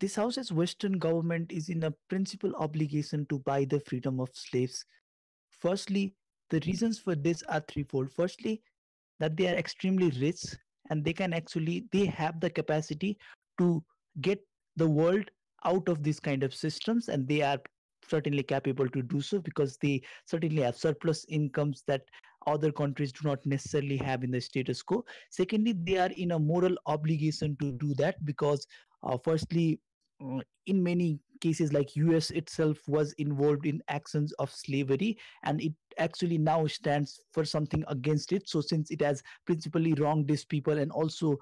This house as Western government is in a principal obligation to buy the freedom of slaves. Firstly, the reasons for this are threefold. Firstly, that they are extremely rich and they have the capacity to get the world out of this kind of systems, and they are certainly capable to do so because they certainly have surplus incomes that other countries do not necessarily have in the status quo. Secondly, they are in a moral obligation to do that because firstly, in many cases like US itself was involved in actions of slavery, and it actually now stands for something against it. So since it has principally wronged these people and also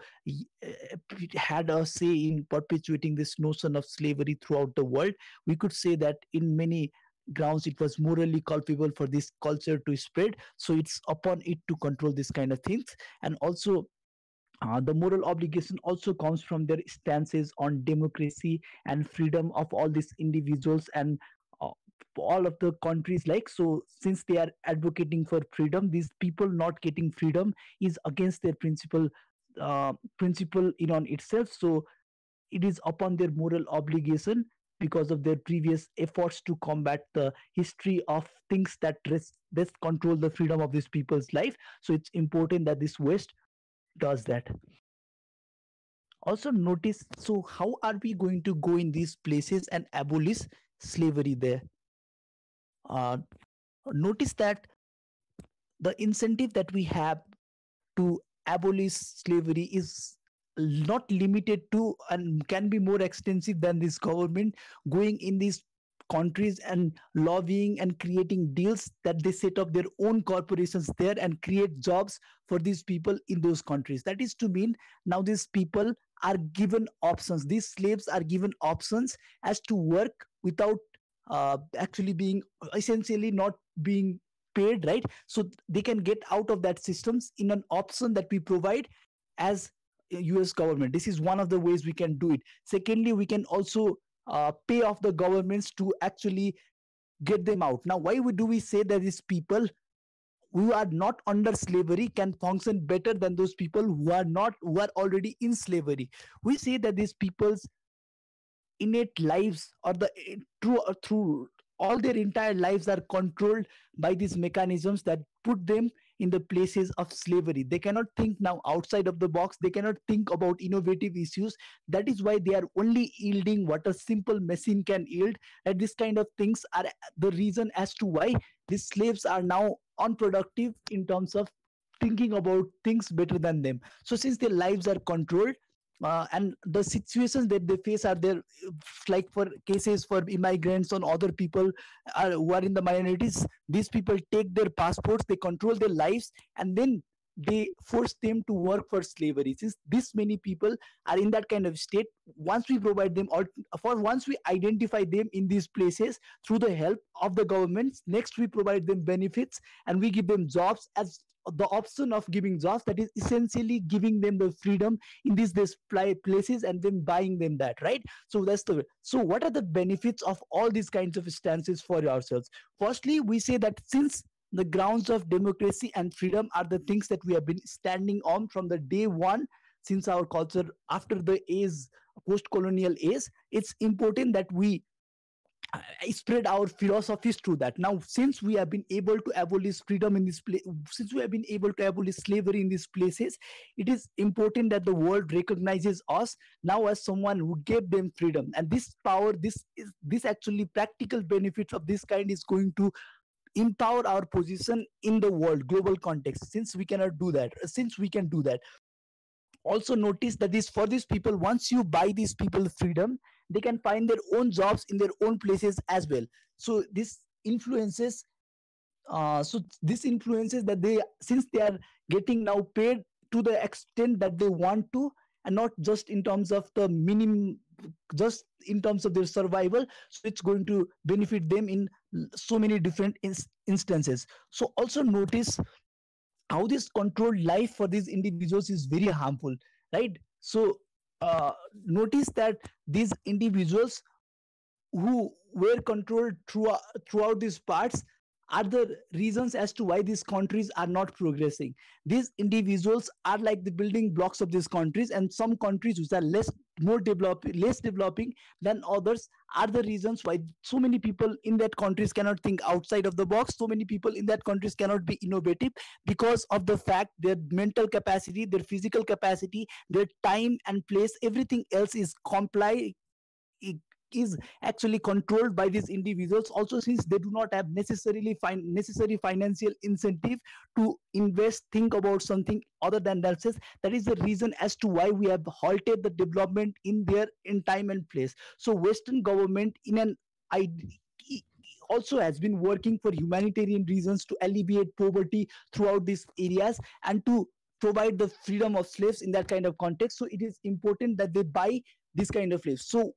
had a say in perpetuating this notion of slavery throughout the world, we could say that in many grounds it was morally culpable for this culture to spread. So it's upon it to control this kind of things. And also the moral obligation also comes from their stances on democracy and freedom of all these individuals and uh, all of the countries. Like, so since they are advocating for freedom, these people not getting freedom is against their principle in on itself. So it is upon their moral obligation because of their previous efforts to combat the history of things that control the freedom of these people's life. So it's important that this West does that. Also notice, so how are we going to go in these places and abolish slavery there? Uh, notice that the incentive that we have to abolish slavery is not limited to and can be more extensive than this government going in these countries and lobbying and creating deals that they set up their own corporations there and create jobs for these people in those countries. That is to mean now these people are given options, these slaves are given options as to work without actually being essentially not being paid, right? So they can get out of that systems in an option that we provide as a US government. This is one of the ways we can do it. Secondly, we can also pay off the governments to actually get them out. Now, why do we say that these people who are not under slavery can function better than those people who are already in slavery? We say that these people's innate lives or through all their entire lives are controlled by these mechanisms that put them in the places of slavery. They cannot think now outside of the box, they cannot think about innovative issues. That is why they are only yielding what a simple machine can yield. And this kind of things are the reason as to why these slaves are now unproductive in terms of thinking about things better than them. So since their lives are controlled, and the situations that they face are there, like for cases for immigrants or other people who are in the minorities, these people take their passports, they control their lives, and then they force them to work for slavery. Since this many people are in that kind of state, once we provide them or for once we identify them in these places through the help of the governments, next we provide them benefits and we give them jobs as the option of giving jobs, that is essentially giving them the freedom in these places and then buying them that, right? So that's the way. So what are the benefits of all these kinds of stances for ourselves? Firstly, we say that since the grounds of democracy and freedom are the things that we have been standing on from the day one, since our culture after the age, post-colonial age, it's important that we spread our philosophies through that. Now, since we have been able to abolish freedom in this place, since we have been able to abolish slavery in these places, it is important that the world recognizes us now as someone who gave them freedom. And this power, this actually practical benefits of this kind is going to empower our position in the world global context. Since we cannot do that, since we can do that, also notice that this for these people, once you buy these people freedom, they can find their own jobs in their own places as well. So this influences that they, since they are getting now paid to the extent that they want to, and not just in terms of the minimum, just in terms of their survival, so it's going to benefit them in so many different instances. So also notice how this controlled life for these individuals is very harmful, right? So notice that these individuals who were controlled throughout these parts are the reasons as to why these countries are not progressing. These individuals are like the building blocks of these countries, and some countries which are less developing than others are the reasons why so many people in that countries cannot think outside of the box. So many people in that countries cannot be innovative because of the fact their mental capacity, their physical capacity, their time and place, everything else is comply i- is actually controlled by these individuals. Also, since they do not have necessary financial incentive to invest, think about something other than themselves. That is the reason as to why we have halted the development in time and place. So Western government in an id- also has been working for humanitarian reasons to alleviate poverty throughout these areas and to provide the freedom of slaves in that kind of context. So it is important that they buy this kind of slaves. So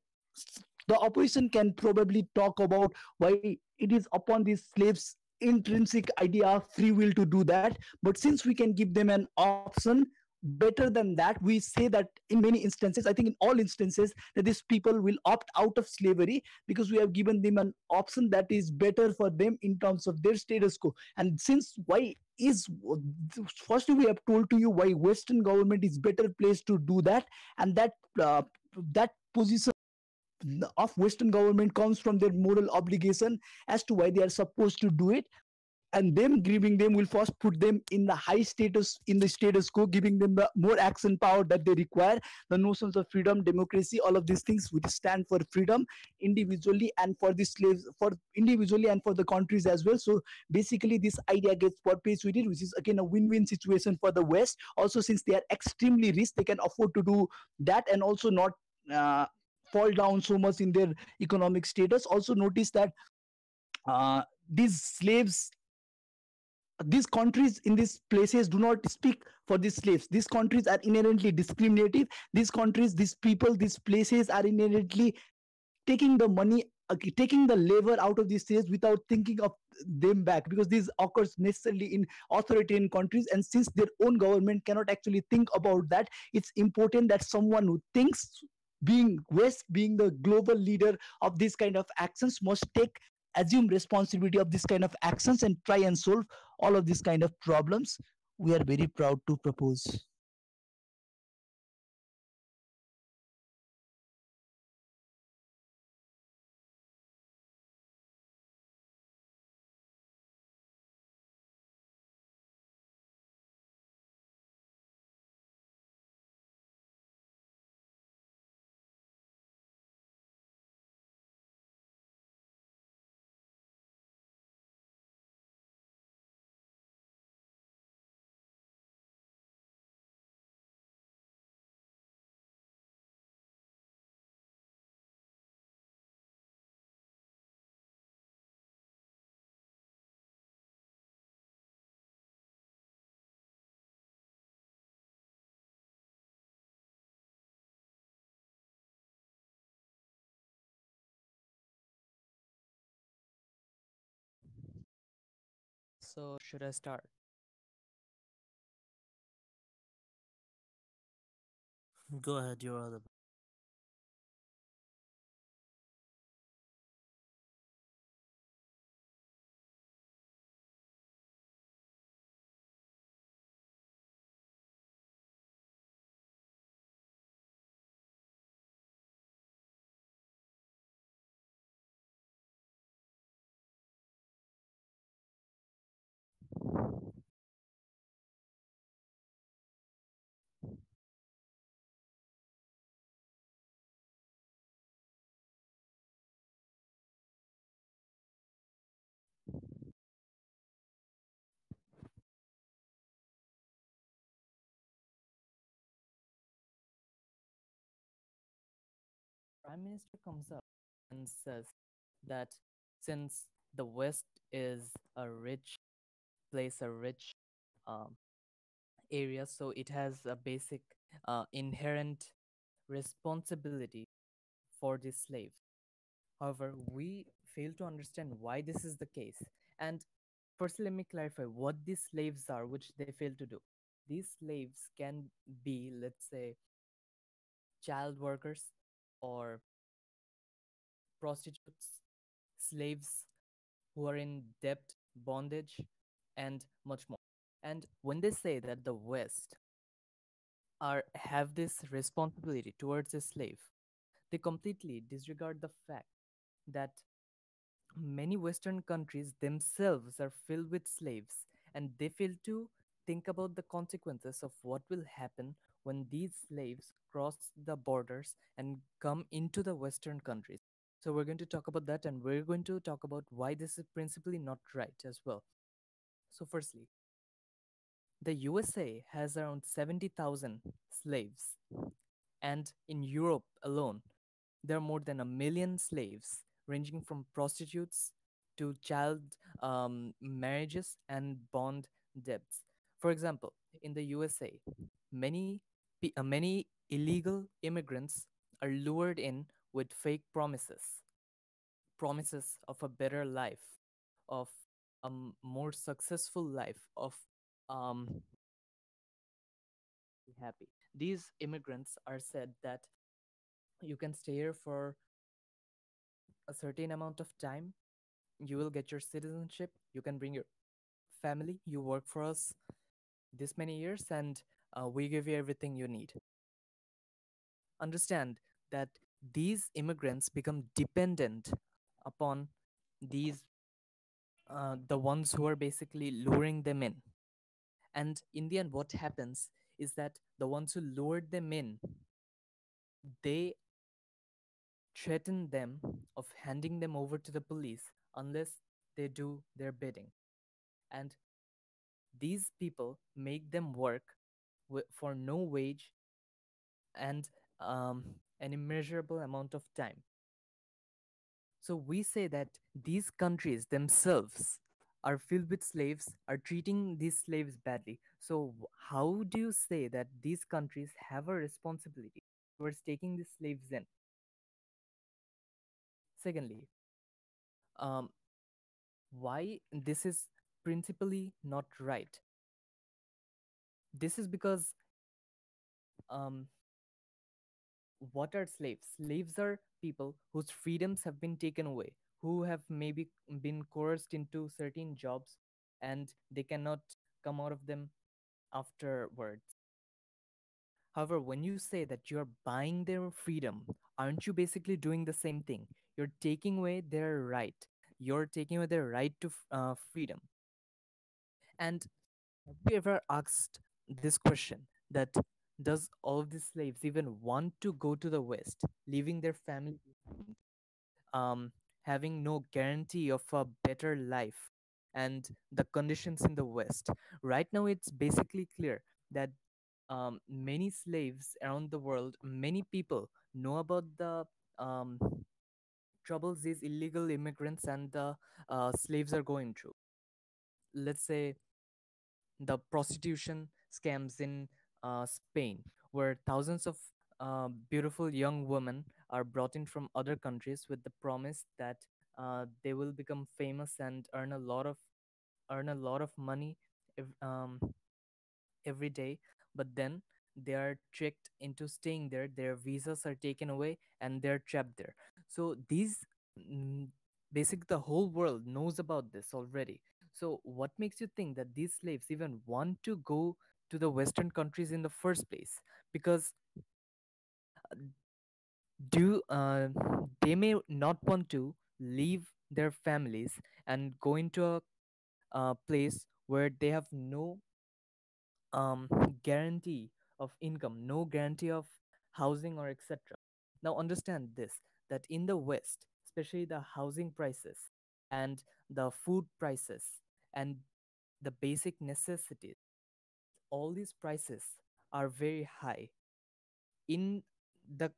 the opposition can probably talk about why it is upon these slaves intrinsic idea of free will to do that, but since we can give them an option better than that, we say that in many instances, I think in all instances, that these people will opt out of slavery because we have given them an option that is better for them in terms of their status quo. And since why is firstly we have told to you why Western government is better placed to do that, and that position of Western government comes from their moral obligation as to why they are supposed to do it. And them giving them will first put them in the high status in the status quo, giving them the more action power that they require. The notions of freedom, democracy, all of these things which stand for freedom individually and for the slaves, for individually and for the countries as well. So basically this idea gets perpetuated, which is again a win-win situation for the West. Also, since they are extremely rich, they can afford to do that and also not uh, fall down so much in their economic status. Also notice that these slaves, these countries in these places do not speak for these slaves. These countries are inherently discriminative. These countries, these people, these places are inherently taking the money, taking the labor out of these slaves without thinking of them back, because this occurs necessarily in authoritarian countries. And since their own government cannot actually think about that, it's important that someone who thinks, being West, being the global leader of this kind of actions, must take assume responsibility of this kind of actions and try and solve all of these kind of problems. We are very proud to propose. So, should I start? Go ahead, you're audible. Prime Minister comes up and says that since the West is a rich place, a rich um, area, so it has a basic inherent responsibility for the slave. However, we fail to understand why this is the case. And first, let me clarify what these slaves are, which they fail to do. These slaves can be, let's say, child workers or prostitutes, slaves who are in debt bondage, and much more. And when they say that the West are have this responsibility towards a slave, they completely disregard the fact that many Western countries themselves are filled with slaves, and they fail to think about the consequences of what will happen when these slaves cross the borders and come into the Western countries. So, we're going to talk about that, and we're going to talk about why this is principally not right as well. So, firstly, the USA has around 70,000 slaves, and in Europe alone, there are more than a million slaves, ranging from prostitutes to child marriages and bond debts. For example, in the USA, many illegal immigrants are lured in with fake promises of a better life, of a more successful life, of um, happy. These immigrants are said that you can stay here for a certain amount of time, you will get your citizenship, you can bring your family, you work for us this many years, and we give you everything you need. Understand that these immigrants become dependent upon these the ones who are basically luring them in. And in the end, what happens is that the ones who lured them in, they threaten them of handing them over to the police unless they do their bidding. And these people make them work for no wage and an immeasurable amount of time. So we say that these countries themselves are filled with slaves, are treating these slaves badly. So how do you say that these countries have a responsibility towards taking these slaves in? Secondly, um, why this is principally not right? This is because um, what are slaves? Slaves are people whose freedoms have been taken away, who have maybe been coerced into certain jobs and they cannot come out of them afterwards. However, when you say that you're buying their freedom, aren't you basically doing the same thing? You're taking away their right. You're taking away their right to freedom. And have you ever asked this question that does all of these slaves even want to go to the West, leaving their family behind, having no guarantee of a better life and the conditions in the West? Right now, it's basically clear that many slaves around the world, many people know about the um, troubles these illegal immigrants and the slaves are going through. Let's say the prostitution scams in Spain, where thousands of beautiful young women are brought in from other countries with the promise that they will become famous and earn a lot of money ev- um, every day. But then they are tricked into staying there. Their visas are taken away, and they're trapped there. So these mm, basically the whole world knows about this already. So what makes you think that these slaves even want to go to the Western countries in the first place? Because do they may not want to leave their families and go into a place where they have no um, guarantee of income, no guarantee of housing or etc. Now understand this, that in the West, especially the housing prices and the food prices and the basic necessities, all these prices are very high. In the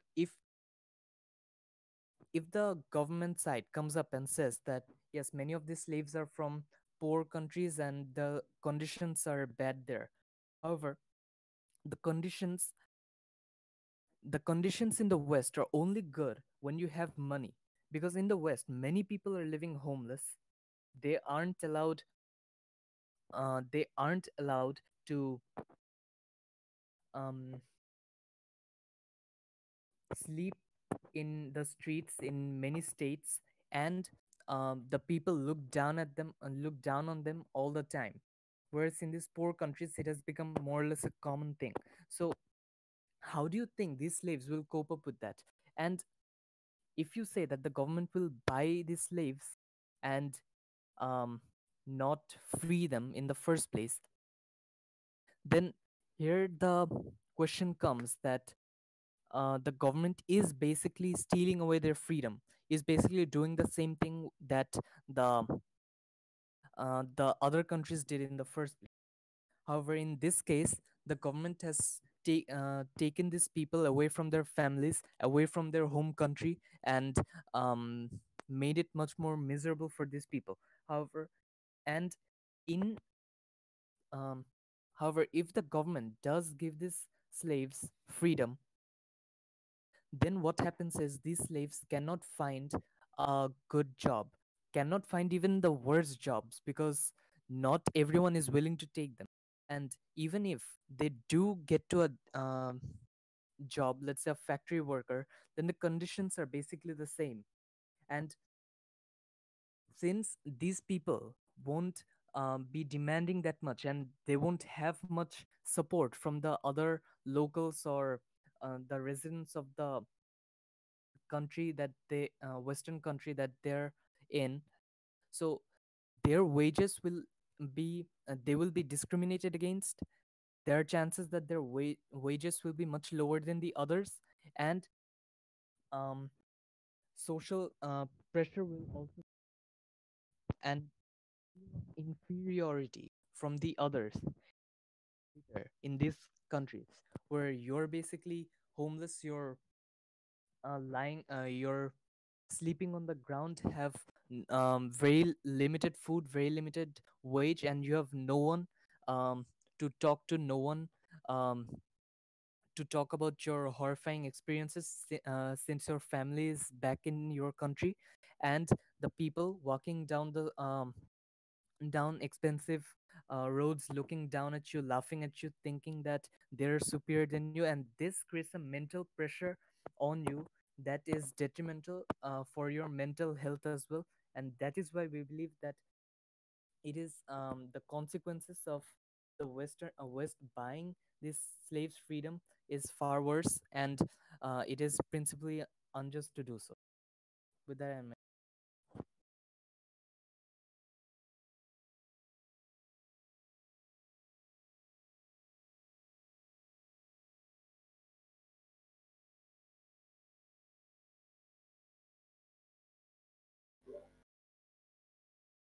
if the government side comes up and says that yes, many of these slaves are from poor countries and the conditions are bad there. However, the conditions the conditions in the West are only good when you have money, because in the West many people are living homeless. They aren't allowed to um, sleep in the streets in many states, and the people look down at them and look down on them all the time, whereas in these poor countries it has become more or less a common thing. So how do you think these slaves will cope up with that? And if you say that the government will buy these slaves and um, not free them in the first place, then here the question comes that the government is basically stealing away their freedom, is basically doing the same thing that the other countries did in the first place. However, in this case, the government has taken these people away from their families, away from their home country, and um, made it much more miserable for these people. However, and in um, however, if the government does give these slaves freedom, then what happens is these slaves cannot find a good job, cannot find even the worst jobs, because not everyone is willing to take them. And even if they do get to a job, let's say a factory worker, then the conditions are basically the same. And since these people won't be demanding that much, and they won't have much support from the other locals or the residents of the country that they western country that they're in, so their wages will be they will be discriminated against. There are chances that their wages will be much lower than the others, and um, social pressure will also, and inferiority from the others there in these countries, where you're basically homeless, you're you're sleeping on the ground, have very limited food, very limited wage, and you have no one um, to talk to, no one um, to talk about your horrifying experiences, since your family is back in your country, and the people walking down the down expensive roads, looking down at you, laughing at you, thinking that they're superior than you, and this creates a mental pressure on you that is detrimental for your mental health as well. And that is why we believe that it is the consequences of the west buying this slaves freedom is far worse, and it is principally unjust to do so. With that in mind.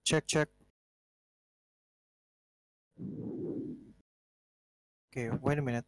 Check, check. Okay, wait a minute.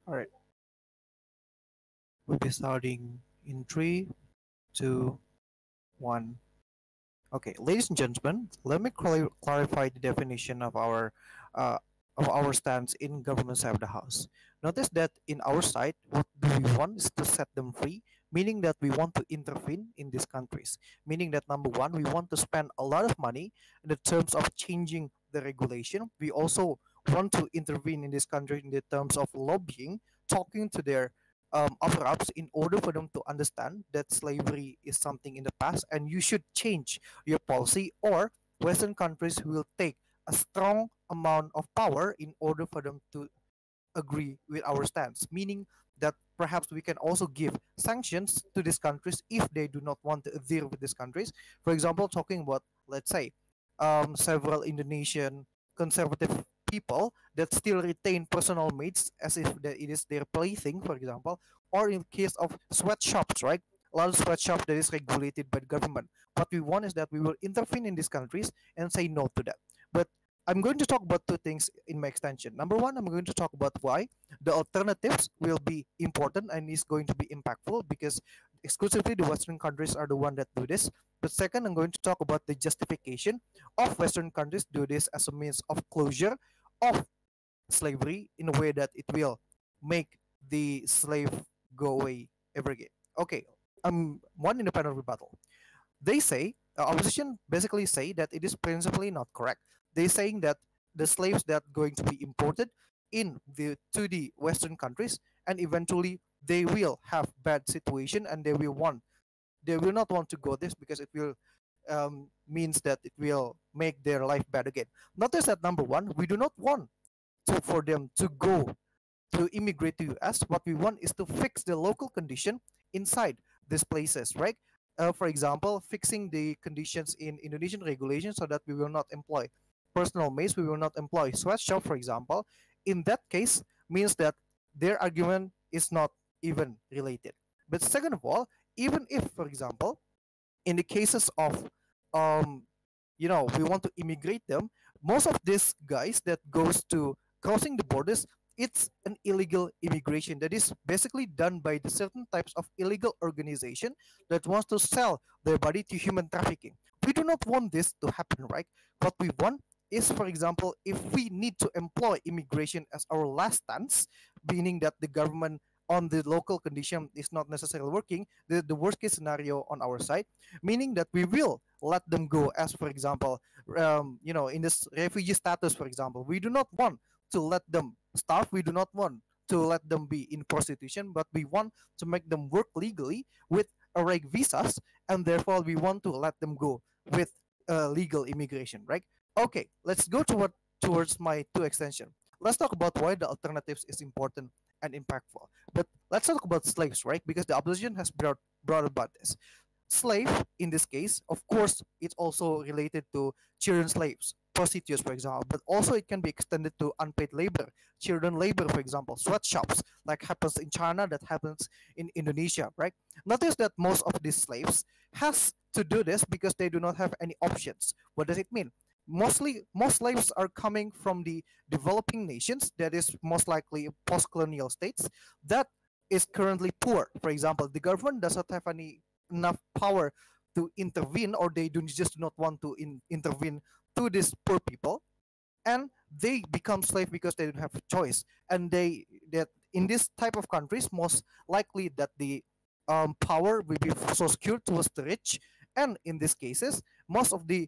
All right, we'll be starting in three, two, one. Okay, ladies and gentlemen, let me clarify the definition uh, of our stance in government side of the house. Notice that in our side, what do we want is to set them free, meaning that we want to intervene in these countries. Meaning that number one, we want to spend a lot of money in the terms of changing the regulation. We also want to intervene in this country in the terms of lobbying, talking to their upper ups in order for them to understand that slavery is something in the past and you should change your policy, or Western countries will take a strong amount of power in order for them to agree with our stance, meaning that perhaps we can also give sanctions to these countries if they do not want to adhere with these countries. For example, talking about, let's say, several Indonesian conservative people that still retain personal maids as if that it is their plaything, for example, or in case of sweatshops, right? A lot of sweatshops that is regulated by the government. What we want is that we will intervene in these countries and say no to that. But I'm going to talk about two things in my extension. Number one, I'm going to talk about why the alternatives will be important and is going to be impactful because exclusively the Western countries are the one that do this. But second, I'm going to talk about the justification of Western countries do this as a means of closure of slavery in a way that it will make the slave go away ever again. Okay, one independent rebuttal. They say opposition basically say that it is principally not correct. They saying that the slaves that going to be imported in the to the Western countries and eventually they will have bad situation and they will not want to go this because it will means that it will make their life bad again. Notice that number one, we do not want for them to go to immigrate to US. What we want is to fix the local condition inside these places, right? For example, fixing the conditions in Indonesian regulations so that we will not employ personal maids, we will not employ sweatshop, for example. In that case, means that their argument is not even related. But second of all, even if, for example, in the cases of um, we want to immigrate them, most of these guys that goes to crossing the borders, it's an illegal immigration that is basically done by the certain types of illegal organization that wants to sell their body to human trafficking. We do not want this to happen, right? What we want is, for example, if we need to employ immigration as our last stance, meaning that the government on the local condition is not necessarily working, the worst case scenario on our side, meaning that we will let them go as, for example, in this refugee status, for example, we do not want to let them starve, we do not want to let them be in prostitution, but we want to make them work legally with erect visas, and therefore we want to let them go with legal immigration, right? Okay, let's go towards my two extension. Let's talk about why the alternatives is important and impactful. But let's talk about slaves, right? Because the opposition has brought about this. Slave, in this case, of course, it's also related to children slaves, prostitutes, for example, but also it can be extended to unpaid labor, children labor, for example, sweatshops, like happens in China, that happens in Indonesia, right? Notice that most of these slaves has to do this because they do not have any options. What does it mean? Most slaves are coming from the developing nations, that is most likely post-colonial states that is currently poor. For example, the government does not have any enough power to intervene, or they do just not want to intervene to these poor people, and they become slave because they don't have a choice. And they that in this type of countries, most likely that the power will be so skewed towards the rich, and in these cases, most of the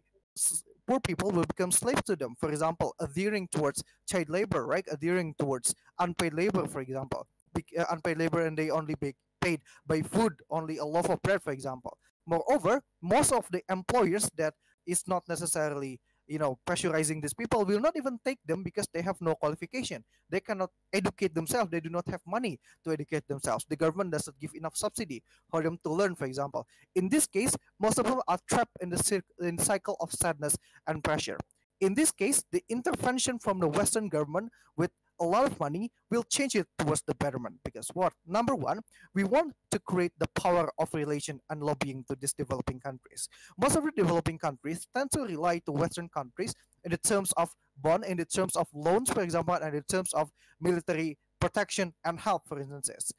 poor people will become slaves to them. For example, adhering towards child labor, right? Adhering towards unpaid labor, for example, unpaid labor, and they only be paid by food, only a loaf of bread, for example. Moreover, most of the employers that is not necessarily pressurizing these people will not even take them because they have no qualification. They cannot educate themselves. They do not have money to educate themselves. The government doesn't give enough subsidy for them to learn, for example. In this case, most of them are trapped in the cycle of sadness and pressure. In this case, the intervention from the Western government with a lot of money will change it towards the betterment, because what, number one, we want to create the power of relation and lobbying to these developing countries. Most of the developing countries tend to rely to Western countries in the terms of bond, in the terms of loans, for example, and in terms of military protection and help, for instances.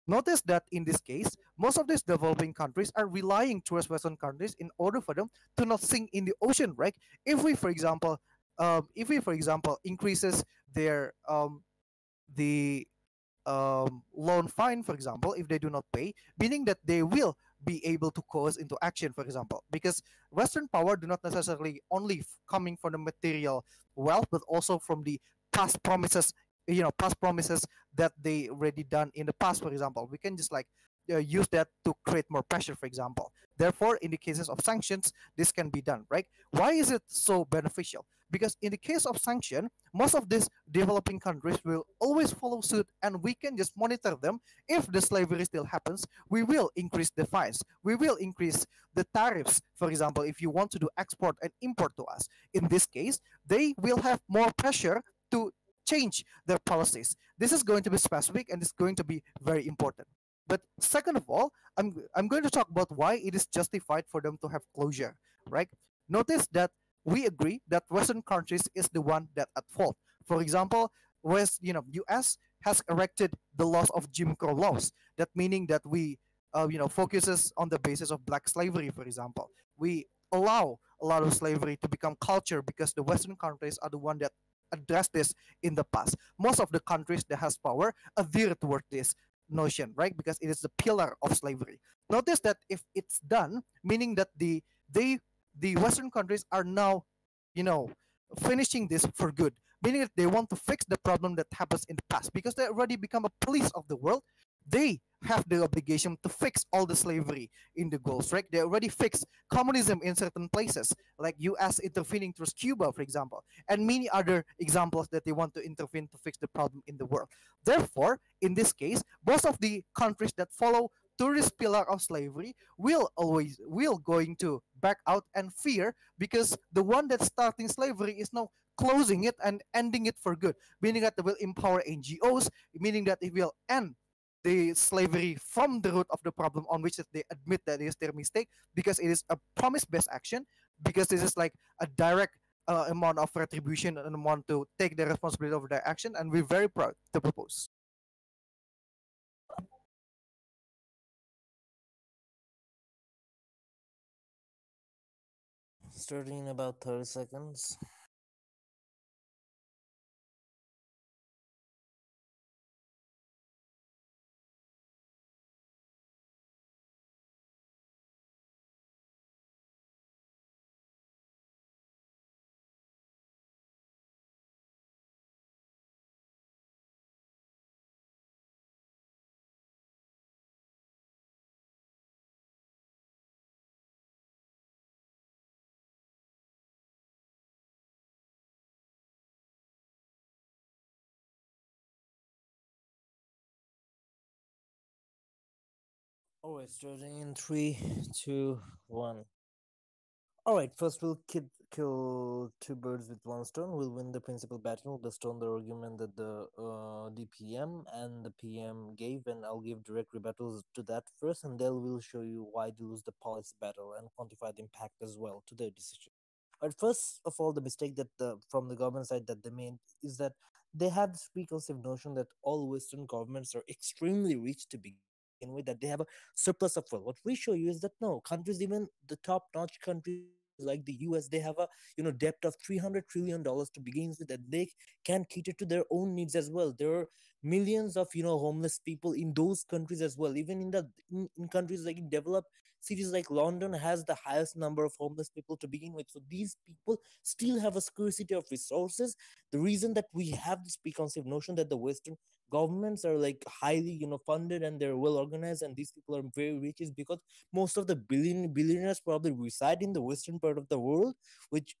Notice that in this case, most of these developing countries are relying towards Western countries in order for them to not sink in the ocean, right? If we, for example, increases their the loan fine, for example, if they do not pay, meaning that they will be able to cause into action, for example, because Western power do not necessarily only coming from the material wealth, but also from the past promises, past promises that they already done in the past. For example, we can just like use that to create more pressure, for example. Therefore, in the cases of sanctions, this can be done, right? Why is it so beneficial? Because in the case of sanction, most of these developing countries will always follow suit, and we can just monitor them. If the slavery still happens, we will increase the fines, we will increase the tariffs. For example, if you want to do export and import to us, in this case, they will have more pressure to change their policies. This is going to be specific, and it's going to be very important. But second of all, I'm going to talk about why it is justified for them to have closure, right? Notice that we agree that Western countries is the one that at fault. For example, US has erected the laws of Jim Crow laws. That meaning that we focuses on the basis of black slavery. For example, we allow a lot of slavery to become culture because the Western countries are the one that addressed this in the past. Most of the countries that has power adhere toward this notion, right? Because it is the pillar of slavery. Notice that if it's done, meaning that they the Western countries are now, you know, finishing this for good, meaning that they want to fix the problem that happens in the past because they already become a police of the world. They have the obligation to fix all the slavery in the goals, right? They already fixed communism in certain places, like US intervening through Cuba, for example, and many other examples that they want to intervene to fix the problem in the world. Therefore, in this case, most of the countries that follow tourist pillar of slavery will going to back out and fear because the one that's starting slavery is now closing it and ending it for good, meaning that they will empower NGOs, meaning that it will end the slavery from the root of the problem on which they admit that it is their mistake because it is a promise-based action, because this is like a direct amount of retribution and amount to take the responsibility of their action, and we're very proud to propose. Starting in about 30 seconds. Alright, starting in three, two, one. Alright, first we'll kill two birds with one stone. We'll win the principal battle based on the argument that the DPM and the PM gave, and I'll give direct rebuttals to that first, and then we'll show you why they lose the policy battle and quantify the impact as well to their decision. But first of all, the mistake that from the government side that they made is that they had this preconceived notion that all Western governments are extremely rich to begin with, that they have a surplus of wealth. What we show you is that no, countries, even the top-notch countries like the US, they have a debt of $300 trillion to begin with, that they can cater to their own needs as well. There are millions of homeless people in those countries as well. Even in countries like in developed cities like London has the highest number of homeless people to begin with. So these people still have a scarcity of resources. The reason that we have this preconceived notion that the Western governments are like highly funded and they're well organized and these people are very rich is because most of the billionaires probably reside in the western part of the world, which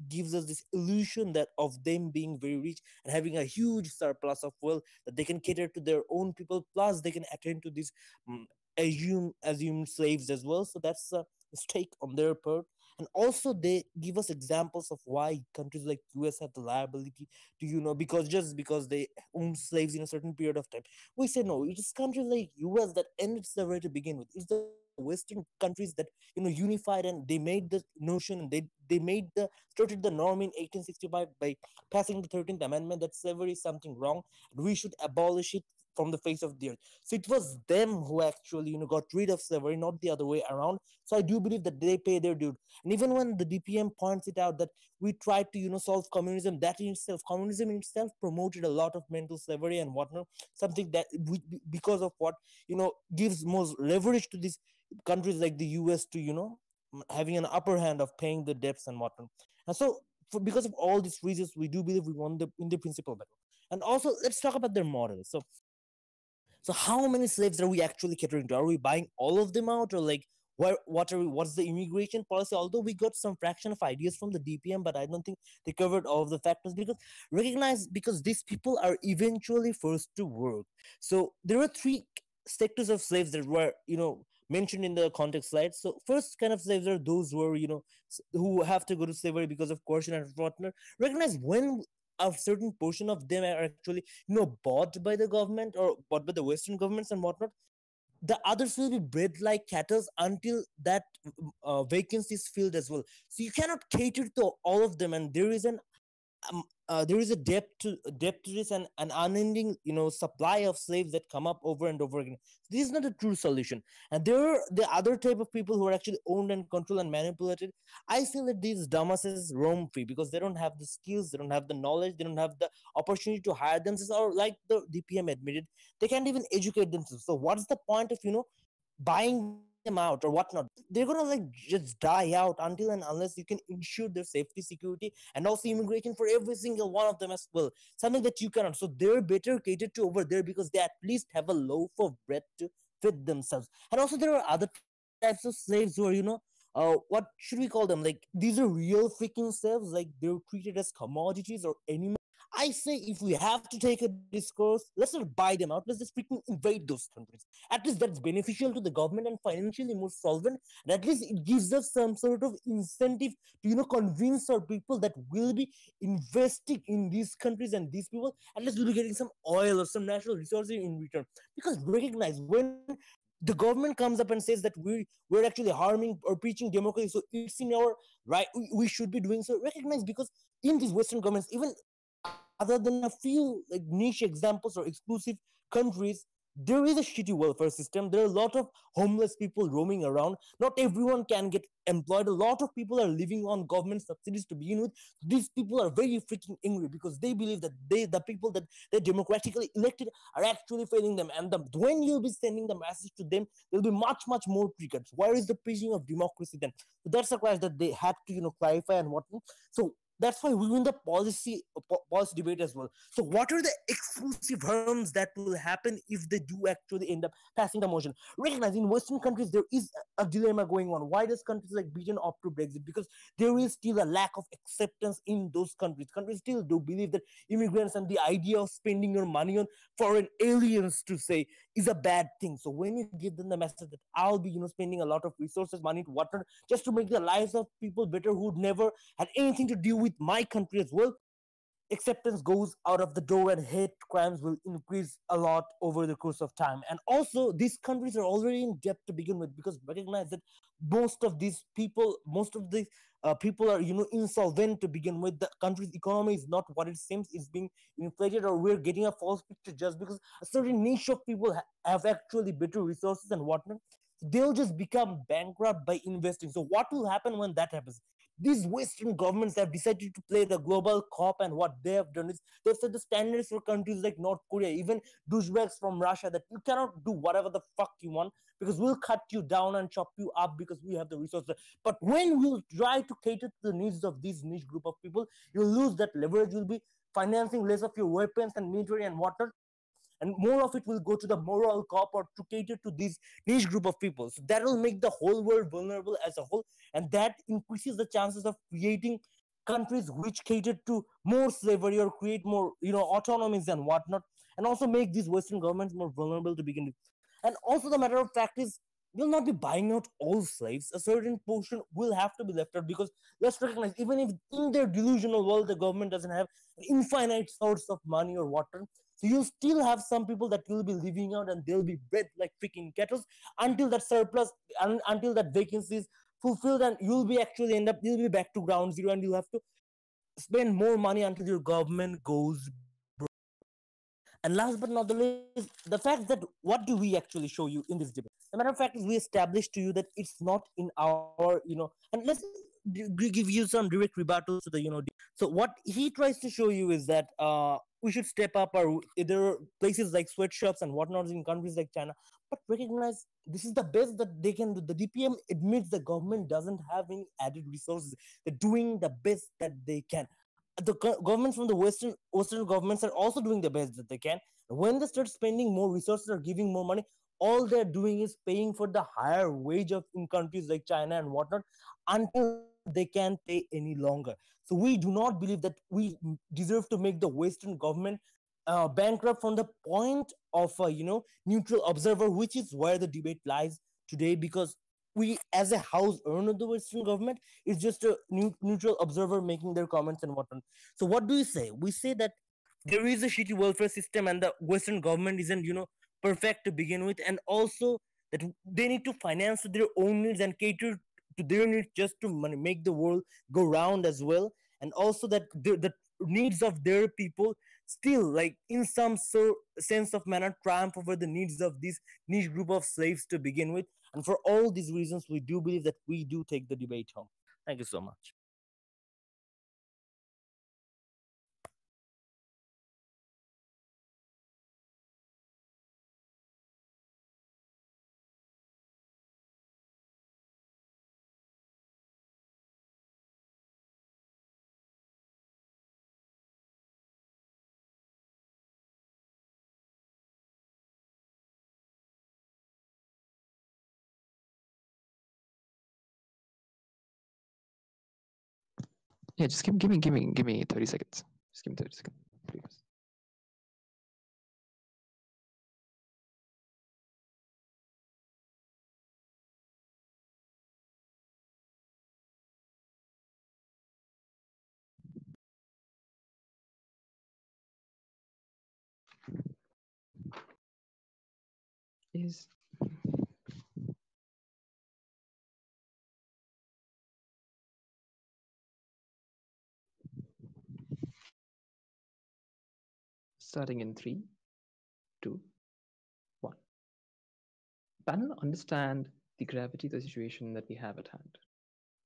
gives us this illusion that of them being very rich and having a huge surplus of wealth that they can cater to their own people, plus they can attend to these mm, assumed slaves as well. So that's a mistake on their part. And also they give us examples of why countries like US have the liability to because just because they own slaves in a certain period of time. We say no, it is countries like US that ended slavery to begin with. It's the Western countries that unified, and they made the notion, and they made the started the norm in 1865 by passing the 13th Amendment that slavery is something wrong and we should abolish it from the face of the earth. So it was them who actually got rid of slavery, not the other way around. So I do believe that they pay their due. And even when the DPM points it out that we tried to solve communism, that in itself, communism in itself promoted a lot of mental slavery and whatnot, something that because of what gives more leverage to these countries like the US to having an upper hand of paying the debts and whatnot. And so because of all these reasons, we do believe we won in the principal battle. And also, let's talk about their model. So how many slaves are we actually catering to? Are we buying all of them out, or like what's the immigration policy? Although we got some fraction of ideas from the DPM, but I don't think they covered all of the factors because these people are eventually forced to work. So there are three sectors of slaves that were mentioned in the context slide. So first kind of slaves are those who are who have to go to slavery because of coercion and whatnot. Recognize when a certain portion of them are actually bought by the government or bought by the Western governments and whatnot. the others will be bred like cattle until that vacancy is filled as well. So you cannot cater to all of them, and there is a depth to this, and an unending supply of slaves that come up over and over again. This is not a true solution. And there are the other type of people who are actually owned and controlled and manipulated. I feel that these dumbasses roam free because they don't have the skills, they don't have the knowledge, they don't have the opportunity to hire themselves, or like the DPM admitted, they can't even educate themselves. So what's the point of buying them out or whatnot? They're gonna like just die out until and unless you can ensure their safety, security, and also immigration for every single one of them as well. Something that you cannot. So they're better catered to over there because they at least have a loaf of bread to feed themselves. And also there are other types of slaves who are what should we call them? Like these are real freaking slaves. Like they're treated as commodities or animals. I say if we have to take a discourse, let's not buy them out. Let's just freaking invade those countries. At least that's beneficial to the government and financially more solvent. And at least it gives us some sort of incentive to convince our people that will be investing in these countries and these people. At least we'll be getting some oil or some natural resources in return. Because recognize when the government comes up and says that we're actually harming or preaching democracy, so it's in our right. We should be doing so. Recognize because in these Western governments, even other than a few like niche examples or exclusive countries, there is a shitty welfare system. There are a lot of homeless people roaming around. Not everyone can get employed. A lot of people are living on government subsidies to begin with. These people are very freaking angry because they believe that the people that they democratically elected are actually failing them. And when you'll be sending the message to them, they'll be much more triggered. Where is the preaching of democracy then? So that's a class that they had to clarify and whatnot. So that's why we win the policy debate as well. So what are the exclusive harms that will happen if they do actually end up passing the motion? Recognize in Western countries there is a dilemma going on. Why does countries like Britain opt to Brexit? Because there is still a lack of acceptance in those countries. Countries still do believe that immigrants and the idea of spending your money on foreign aliens to say is a bad thing. So when you give them the message that I'll be spending a lot of resources, money, whatnot, just to make the lives of people better who'd never had anything to do with my country as well, acceptance goes out of the door and hate crimes will increase a lot over the course of time. And also these countries are already in debt to begin with, because recognize that most of these people are insolvent to begin with. The country's economy is not what it seems. It's being inflated, or we're getting a false picture just because a certain niche of people have actually better resources and whatnot. They'll just become bankrupt by investing. So what will happen when that happens? These Western governments have decided to play the global cop, and what they have done is they've set the standards for countries like North Korea, even douchebags from Russia, that you cannot do whatever the fuck you want because we'll cut you down and chop you up because we have the resources. But when we'll try to cater to the needs of these niche group of people, you'll lose that leverage. You'll be financing less of your weapons and military and whatnot, and more of it will go to the moral cop or to cater to this niche group of people. So that will make the whole world vulnerable as a whole, and that increases the chances of creating countries which cater to more slavery or create more autonomies and whatnot, and also make these Western governments more vulnerable to begin with. And also the matter of fact is, we'll not be buying out all slaves. A certain portion will have to be left out, because let's recognize, even if in their delusional world the government doesn't have infinite source of money or water, so you'll still have some people that will be living out, and they'll be bred like freaking cattle until that surplus, until that vacancy is fulfilled, and you'll be back to ground zero, and you'll have to spend more money until your government goes broke. And last but not the least, the fact that what do we actually show you in this debate? The matter of fact is, we established to you that it's not in our, and let's give you some direct rebuttals to the, So what he tries to show you is that we should step up our, there are places like sweatshops and whatnot in countries like China, but recognize this is the best that they can do. The DPM admits the government doesn't have any added resources. They're doing the best that they can. The governments from the Western governments are also doing the best that they can. When they start spending more resources or giving more money, all they're doing is paying for the higher wage of in countries like China and whatnot, until they can't pay any longer. So we do not believe that we deserve to make the Western government bankrupt from the point of a neutral observer, which is where the debate lies today, because we, as a house owner of the Western government, is just a neutral observer making their comments and whatnot. So what do we say? We say that there is a shitty welfare system, and the Western government isn't perfect to begin with, and also that they need to finance their own needs and cater to their needs just to make the world go round as well, and also that the needs of their people still, like in some sense of manner, triumph over the needs of this niche group of slaves to begin with. And for all these reasons, we do believe that we do take the debate home. Thank you so much. Yeah, just give me 30 seconds. Just give me 30 seconds, please. Is starting in 3, 2, 1. Panel, understand the gravity of the situation that we have at hand.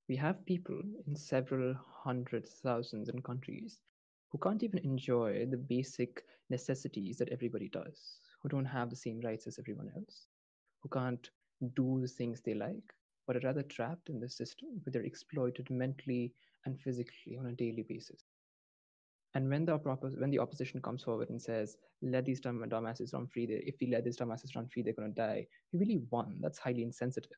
We have people in several hundreds, thousands, and countries who can't even enjoy the basic necessities that everybody does, who don't have the same rights as everyone else, who can't do the things they like, but are rather trapped in the system where they're exploited mentally and physically on a daily basis. And when the opposition comes forward and says, "Let these dumbasses run free," if we let these dumbasses run free, they're going to die. We really won. That's highly insensitive.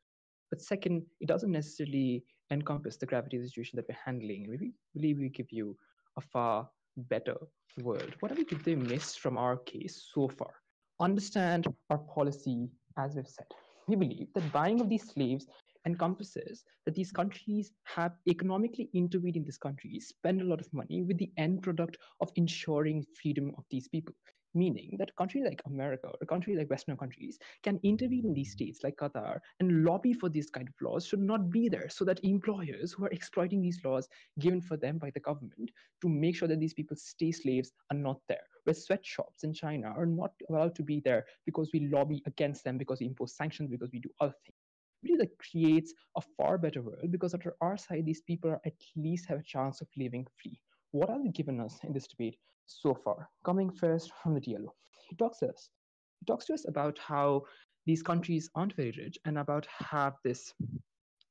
But second, it doesn't necessarily encompass the gravity of the situation that we're handling. And we believe we give you a far better world. What have they missed from our case so far? Understand our policy, as we've said. We believe that buying of these slaves encompasses that these countries have economically intervened in these countries, spend a lot of money with the end product of ensuring freedom of these people. Meaning that a country like America or a country like Western countries can intervene in these states like Qatar and lobby for these kind of laws should not be there, so that employers who are exploiting these laws given for them by the government to make sure that these people stay slaves are not there. Where sweatshops in China are not allowed to be there because we lobby against them, because we impose sanctions, because we do other things. Really, that creates a far better world, because under our side, these people at least have a chance of living free. What are they given us in this debate so far? Coming first from the DLO, he talks to us. He talks to us about how these countries aren't very rich and about have this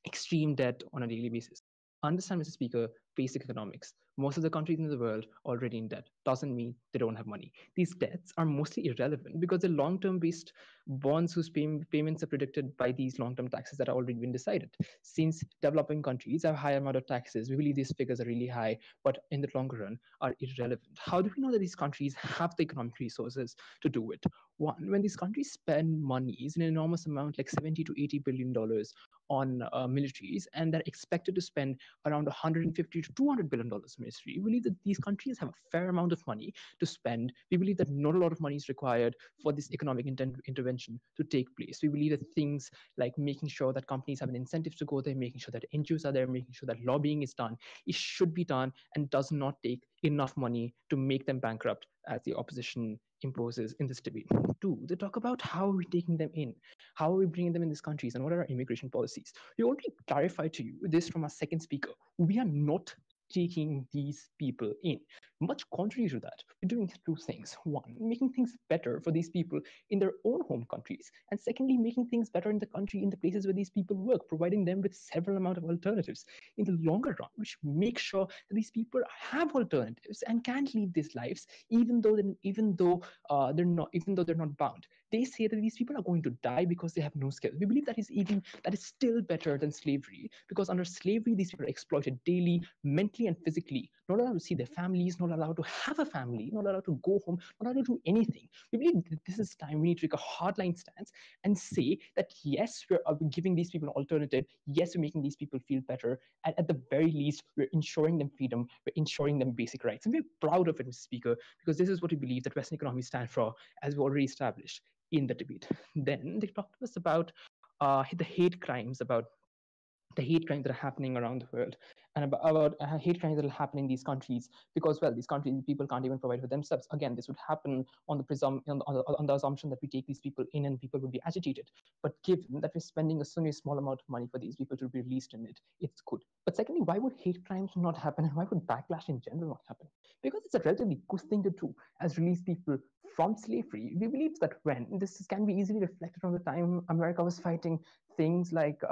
extreme debt on a daily basis. Understand, Mr. Speaker, basic economics. Most of the countries in the world already in debt. Doesn't mean they don't have money. These debts are mostly irrelevant because they're long-term based bonds whose payments are predicted by these long-term taxes that are already been decided. Since developing countries have higher amount of taxes, we believe these figures are really high, but in the longer run are irrelevant. How do we know that these countries have the economic resources to do it? One, when these countries spend monies in an enormous amount, like 70 to 80 billion dollars on militaries, and they're expected to spend around 150 to 200 billion dollars military. We believe that these countries have a fair amount of money to spend. We believe that not a lot of money is required for this economic intervention to take place. We believe that things like making sure that companies have an incentive to go there, making sure that NGOs are there, making sure that lobbying is done, it should be done and does not take enough money to make them bankrupt, as the opposition imposes in this debate. Two, they talk about how are we taking them in, how are we bringing them in these countries, and what are our immigration policies. We already clarified to you this from our second speaker. We are not taking these people in. Much contrary to that, we're doing two things. One, making things better for these people in their own home countries. And secondly, making things better in the country, in the places where these people work, providing them with several amount of alternatives in the longer run, which make sure that these people have alternatives and can lead these lives, even though they're not bound. They say that these people are going to die because they have no skills. We believe that is still better than slavery, because under slavery, these people are exploited daily, mentally and physically, not allowed to see their families, not allowed to have a family, not allowed to go home, not allowed to do anything. We believe that this is time we need to take a hardline stance and say that yes, we're giving these people an alternative. Yes, we're making these people feel better. And at the very least, we're ensuring them freedom, we're ensuring them basic rights. And we're proud of it, Mr. Speaker, because this is what we believe that Western economies stand for, as we already established. in the debate. Then they talked to us about the hate crimes, about the hate crimes that are happening around the world, and about hate crimes that are happening in these countries, because well, these countries, people can't even provide for themselves. Again, this would happen on the on the assumption that we take these people in and people would be agitated. But given that we're spending a so small amount of money for these people to be released in it, it's good. But secondly, why would hate crimes not happen, and why would backlash in general not happen? Because it's a relatively good thing to do as release people from slavery. We believe that when this can be easily reflected on the time America was fighting things like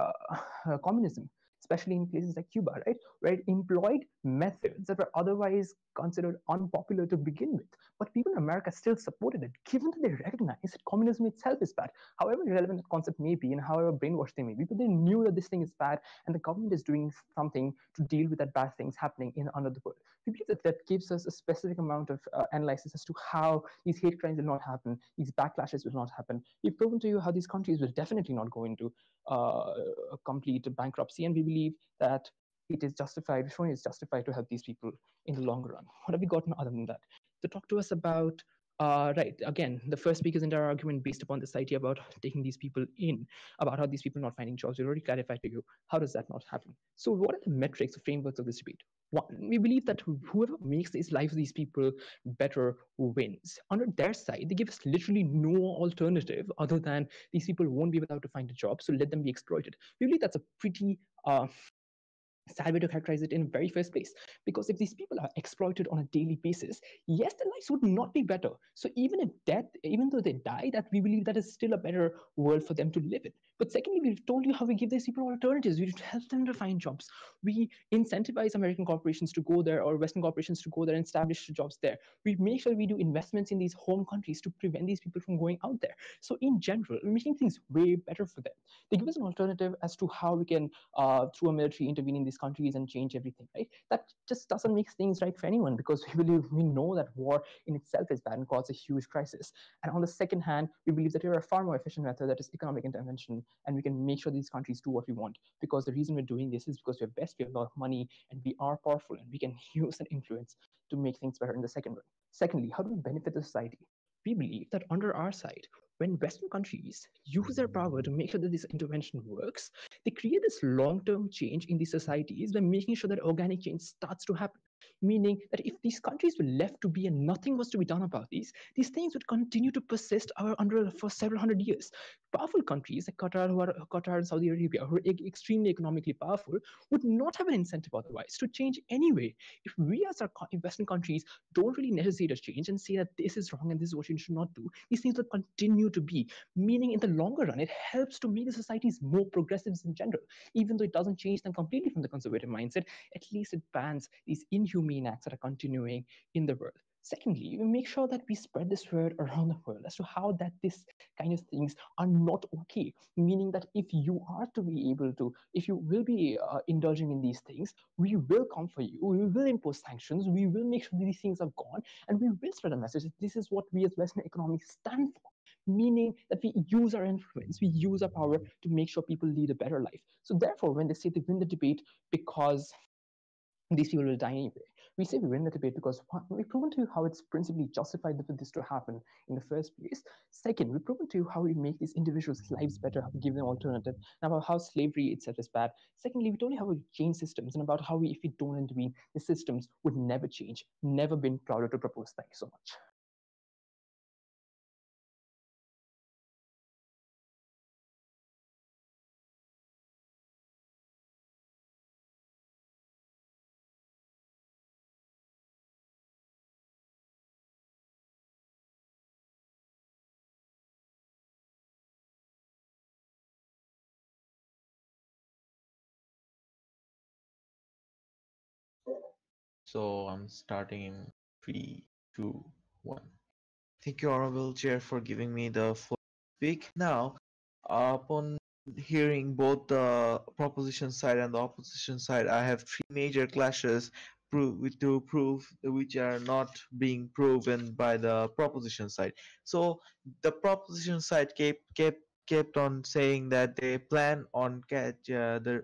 communism, especially in places like Cuba, right, where it employed methods that were otherwise considered unpopular to begin with. But people in America still supported it, given that they recognized that communism itself is bad. However irrelevant that concept may be and however brainwashed they may be, but they knew that this thing is bad and the government is doing something to deal with that bad things happening in another world. We believe that that gives us a specific amount of analysis as to how these hate crimes will not happen, these backlashes will not happen. We've proven to you how these countries will definitely not go into a complete bankruptcy, and we believe that it is justified, showing it's justified to help these people in the long run. What have we gotten other than that? To talk to us about, right, again, the first speaker's entire argument based upon this idea about taking these people in, about how these people not finding jobs. We already clarified to you, how does that not happen? So what are the metrics or frameworks of this debate? One, we believe that whoever makes these lives of these people better wins. Under their side, they give us literally no alternative other than these people won't be able to find a job, so let them be exploited. We believe that's a pretty sad way to characterize it in the very first place. Because if these people are exploited on a daily basis, yes, their lives would not be better. So even if death, even though they die, that we believe that is still a better world for them to live in. But secondly, we've told you how we give these people alternatives. We help them to find jobs. We incentivize American corporations to go there, or Western corporations to go there and establish jobs there. We make sure we do investments in these home countries to prevent these people from going out there. So in general, we're making things way better for them. They give us an alternative as to how we can, through a military, intervene in these countries and change everything, right? That just doesn't make things right for anyone, because we know that war in itself is bad and causes a huge crisis. And on the second hand, we believe that there are a far more efficient method, that is economic intervention, and we can make sure these countries do what we want. Because the reason we're doing this is because we're best, we have a lot of money, and we are powerful, and we can use that influence to make things better in the second run. Secondly, how do we benefit the society? We believe that under our side, when Western countries use their power to make sure that this intervention works, they create this long-term change in these societies by making sure that organic change starts to happen. Meaning that if these countries were left to be and nothing was to be done about these things would continue to persist under for several hundred years. Powerful countries like Qatar and Saudi Arabia, who are extremely economically powerful, would not have an incentive otherwise to change anyway. If we as our Western countries don't really necessitate a change and say that this is wrong and this is what you should not do, these things will continue to be. Meaning in the longer run, it helps to make the societies more progressive in general. Even though it doesn't change them completely from the conservative mindset, at least it bans these inhumane acts that are continuing in the world. Secondly, we make sure that we spread this word around the world as to how that this kind of things are not okay. Meaning that if you are to be able to, if you will be indulging in these things, we will come for you, we will impose sanctions, we will make sure that these things are gone, and we will spread a message that this is what we as Western economics stand for. Meaning that we use our influence, we use our power to make sure people lead a better life. So therefore, when they say they win the debate because these people will die anyway, we say we win the debate because one, we've proven to you how it's principally justified for this to happen in the first place. Second, we've proven to you how we make these individuals' lives better, how we give them alternative, and about how slavery itself is bad. Secondly, we told you how we change systems and about how we, if we don't intervene, the systems would never change. Never been prouder to propose. Thank you so much. So I'm starting in three, two, one. Thank you, Honorable Chair, for giving me the floor to speak. Now, upon hearing both the proposition side and the opposition side, I have three major clashes to prove which are not being proven by the proposition side. So the proposition side kept on saying that they plan on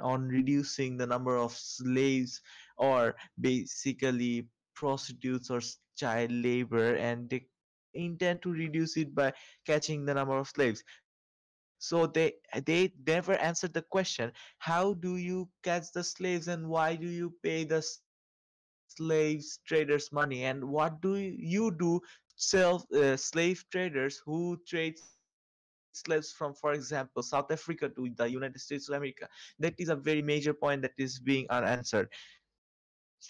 on reducing the number of slaves, or basically prostitutes or child labor, and they intend to reduce it by catching the number of slaves. So they never answered the question, how do you catch the slaves and why do you pay the slaves traders money, and what do you do slave traders who trade slaves from, for example, South Africa to the United States of America? That is a very major point that is being unanswered.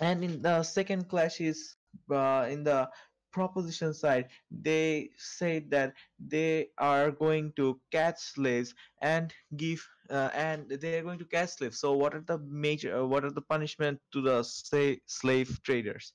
And in the second clash is in the proposition side, they say that they are going to catch slaves and give and they are going to catch slaves. So what are the major what are the punishment to the say slave traders?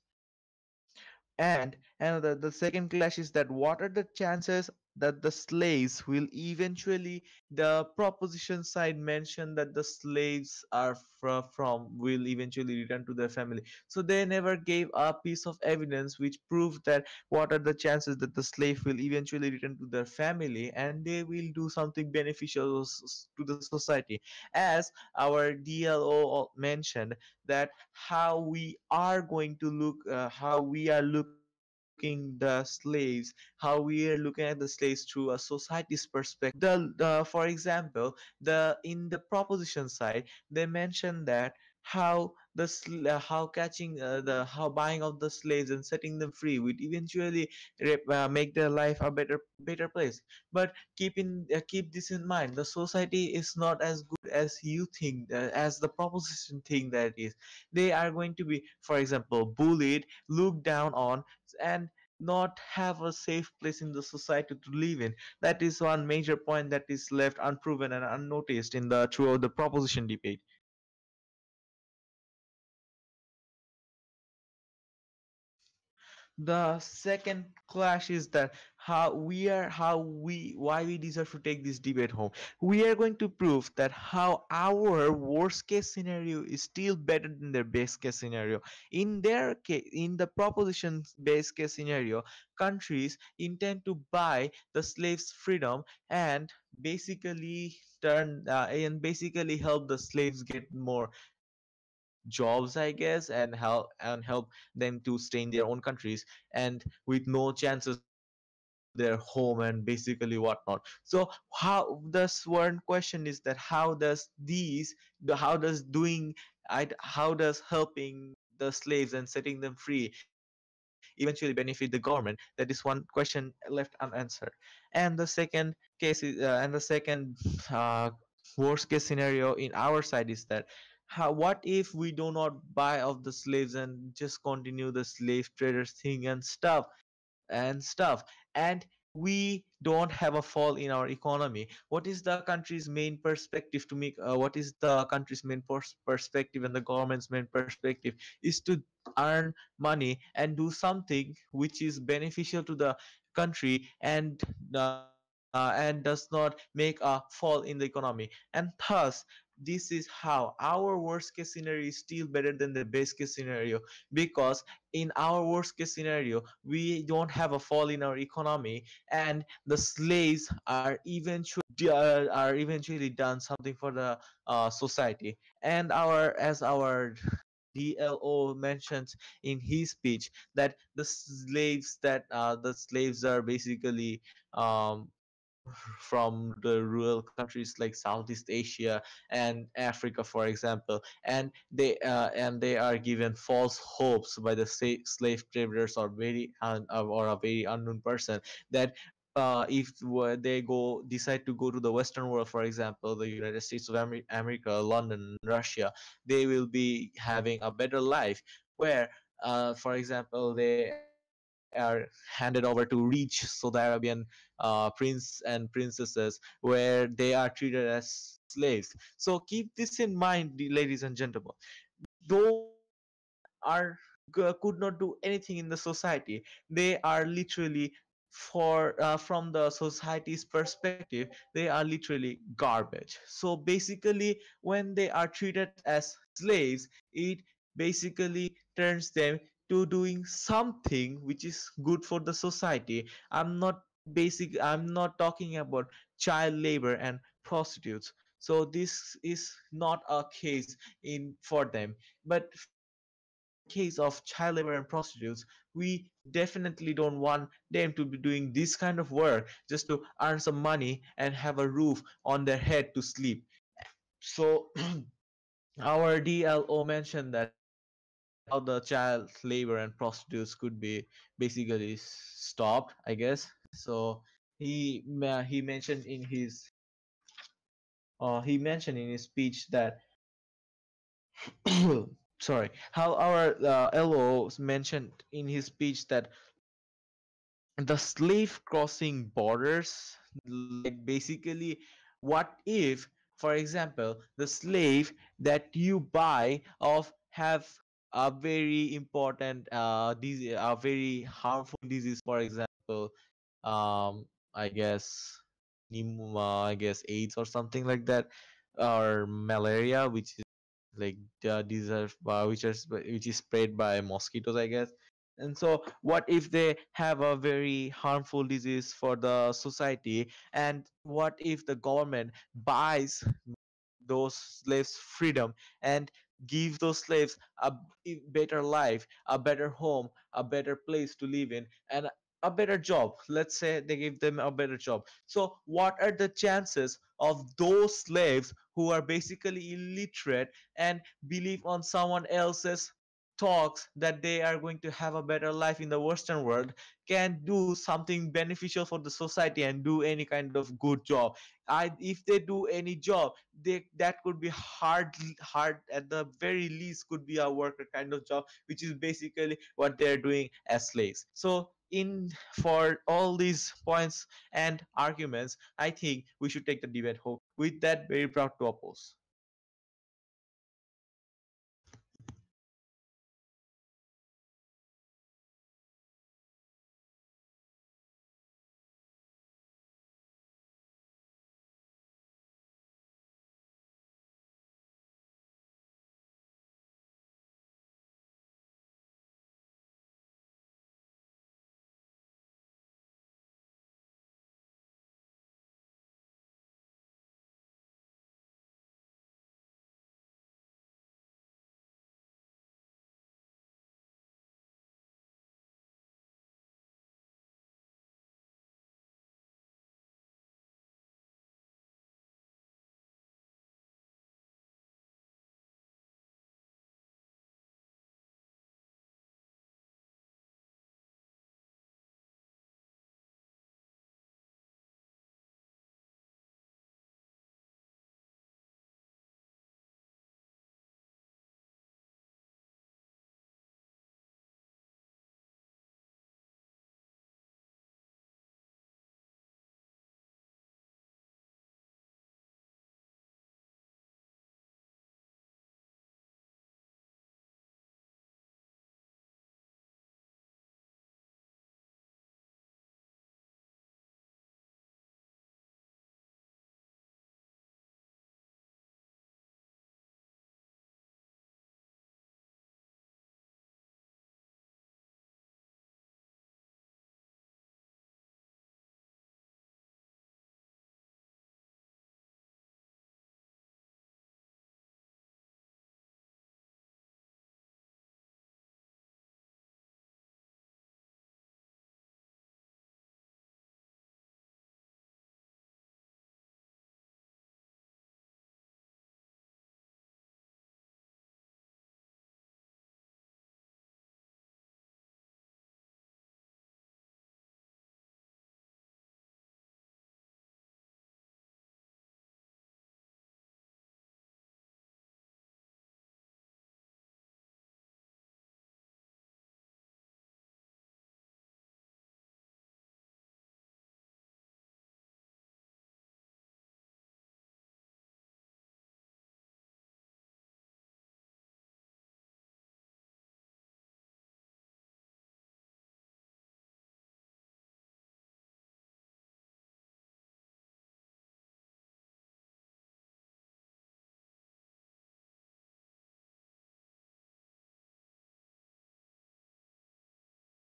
And the second clash is that what are the chances that the slaves will eventually, the proposition side mentioned that the slaves are from will eventually return to their family. So they never gave a piece of evidence which proved that what are the chances that the slave will eventually return to their family and they will do something beneficial to the society. As our DLO mentioned, that how we are going to look how we are looking the slaves, how we are looking at the slaves through a society's perspective. For example, the in the proposition side they mentioned that how catching the how buying of the slaves and setting them free would eventually make their life a better place. But keep this in mind, the society is not as good as you think, as the proposition think that it is. They are going to be, for example, bullied, looked down on, and not have a safe place in the society to live in. That is one major point that is left unproven and unnoticed in the throughout the proposition debate. The second clash is that how we why we deserve to take this debate home. We are going to prove that how our worst case scenario is still better than their best case scenario. In their case, in the proposition's best case scenario, countries intend to buy the slaves freedom and basically help the slaves get more jobs, I guess, and help them to stay in their own countries and with no chances to their home and basically whatnot. So how this one question is that how does how does helping the slaves and setting them free eventually benefit the government? That is one question left unanswered. And the second case is and the second uh, worst case scenario in our side is that what if we do not buy off the slaves and just continue the slave traders thing and stuff, and we don't have a fall in our economy? What is the country's main perspective to make what is the country's main perspective and the government's main perspective is to earn money and do something which is beneficial to the country and does not make a fall in the economy. And thus this is how our worst case scenario is still better than the best case scenario, because in our worst case scenario we don't have a fall in our economy and the slaves are eventually done something for the society. And our as our DLO mentions in his speech that the slaves are basically from the rural countries like Southeast Asia and Africa, for example, and they are given false hopes by the slave traders or a very unknown person that if they decide to go to the Western world, for example, the United States of America, London, Russia, they will be having a better life where, for example, they are handed over to rich Saudi Arabian prince and princesses where they are treated as slaves. So keep this in mind, ladies and gentlemen. Those are could not do anything in the society. They are literally from the society's perspective, they are literally garbage. So basically when they are treated as slaves, it basically turns them to doing something which is good for the society. I'm not talking about child labor and prostitutes. So this is not a case in for them. But for case of child labor and prostitutes, we definitely don't want them to be doing this kind of work just to earn some money and have a roof on their head to sleep. So our DLO mentioned that how the child labor and prostitutes could be basically stopped, I guess. So he mentioned in his speech that sorry, how our LO mentioned in his speech that the slave crossing borders, like basically, what if, for example, the slave that you buy of have a very important disease, a very harmful disease, for example, I guess I guess AIDS or something like that, or malaria, which is like these are which is spread by mosquitoes, I guess. And so what if they have a very harmful disease for the society, and what if the government buys those slaves freedom and give those slaves a better life, a better home, a better place to live in, and a better job? Let's say they give them a better job. So what are the chances of those slaves who are basically illiterate and believe on someone else's talks that they are going to have a better life in the Western world, can do something beneficial for the society and do any kind of good job? If they do any job, that could be hard at the very least, could be a worker kind of job, which is basically what they're doing as slaves. So in for all these points and arguments, I think we should take the debate home. With that, very proud to oppose.